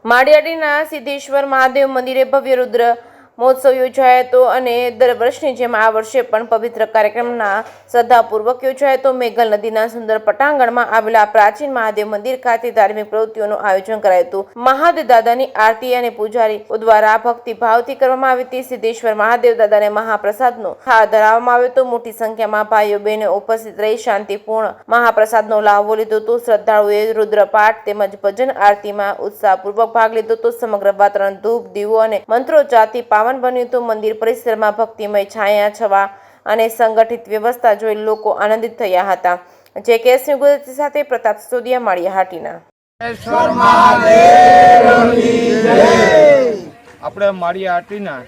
માળિયાડીના સિદ્ધેશ્વર મહાદેવ મંદિરે ભવ્ય રુદ્ર મહોત્સવ યોજાયો હતો અને દર વર્ષની જેમ આ વર્ષે પણ પવિત્ર કાર્યક્રમના શ્રદ્ધાપૂર્વક યોજાયો હતો। મેઘલ નદીના સુંદર પટાંગણમાં આવેલા પ્રાચીન મહાદેવ મંદિર ખાતે ધાર્મિક પ્રવૃત્તિઓનું આયોજન કરાયું હતું। મહાદેવ દાદાની આરતી અને પૂજારીઓ દ્વારા ભક્તિભાવથી કરવામાં આવી હતી। સિદ્ધેશ્વર મહાદેવ દાદાને મહાપ્રસાદનો થાળ ધરાવવામાં આવ્યો હતો। મોટી સંખ્યામાં ભાઈઓ બહેનો ઉપસ્થિત રહી શાંતિપૂર્ણ મહાપ્રસાદનો લાહવો લીધો હતો। શ્રદ્ધાળુઓએ રુદ્રપાઠ તેમજ ભજન આરતીમાં ઉત્સાહપૂર્વક ભાગ લીધો હતો। સમગ્ર વાતાવરણ ધૂપ દીવો અને મંત્રોચ્ચારથી પાવન બન્યું હતું। મંદિર પરિસરમાં ભક્તિમય છાયા છવા અને સંગઠિત વ્યવસ્થા જોઈ લોકો આનંદિત થયા હતા। જે કેસની ગુજરાતી સાથે પ્રતાપ સિસોદિયા, માળિયાહાટીના। આપણે માળિયાહાટીના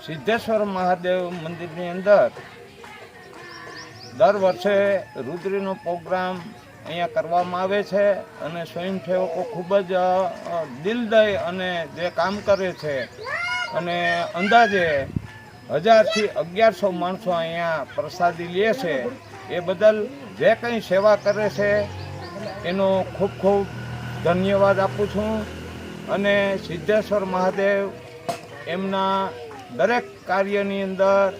સિદ્ધેશ્વર મહાદેવ મંદિરની અંદર દર વર્ષે રુદ્રીનો પ્રોગ્રામ અહીંયા કરવામાં આવે છે અને સ્વયંસેવકો ખૂબ જ દિલ દઈ અને જે કામ કરે છે અને અંદાજે 1000 થી 1100 માણસો અહીંયા પ્રસાદી લે છે। એ બદલ જે કંઈ સેવા કરે છે એનો ખૂબ ખૂબ ધન્યવાદ આપું છું અને સિદ્ધેશ્વર મહાદેવ એમના દરેક કાર્યની અંદર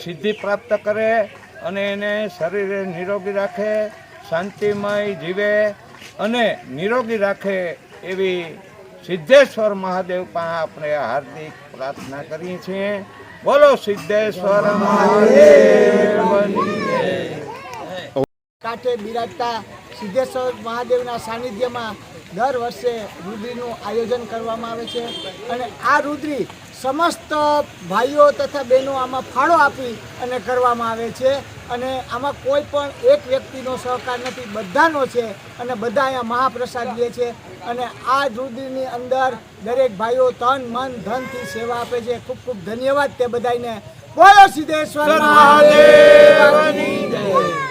સિદ્ધિ પ્રાપ્ત કરે અને એને શરીરે નિરોગી રાખે, શાંતિમય જીવે અને નિરોગી રાખે એવી સિદ્ધેશ્વર મહાદેવ પાસે આપણે હાર્દિક પ્રાર્થના કરીએ છીએ। બોલો સિદ્ધેશ્વર મહાદેવની જય। કાંઠે બિરાજતા સિદ્ધેશ્વર મહાદેવના સાનિધ્યમાં દર વર્ષે રુદ્રીનું આયોજન કરવામાં આવે છે અને આ રુદ્રી સમસ્ત ભાઈઓ તથા બહેનો આમાં ફાળો આપી અને કરવામાં આવે છે અને આમાં કોઈ પણ એક વ્યક્તિનો સહકાર નથી, બધાનો છે અને બધા અહીંયા મહાપ્રસાદ લે છે અને આ રુદ્રીની અંદર દરેક ભાઈઓ તન મન ધનથી સેવા આપે છે। ખૂબ ખૂબ ધન્યવાદ તે બધાને। બોલો સિદ્ધેશ્વર મહાદેવની જય।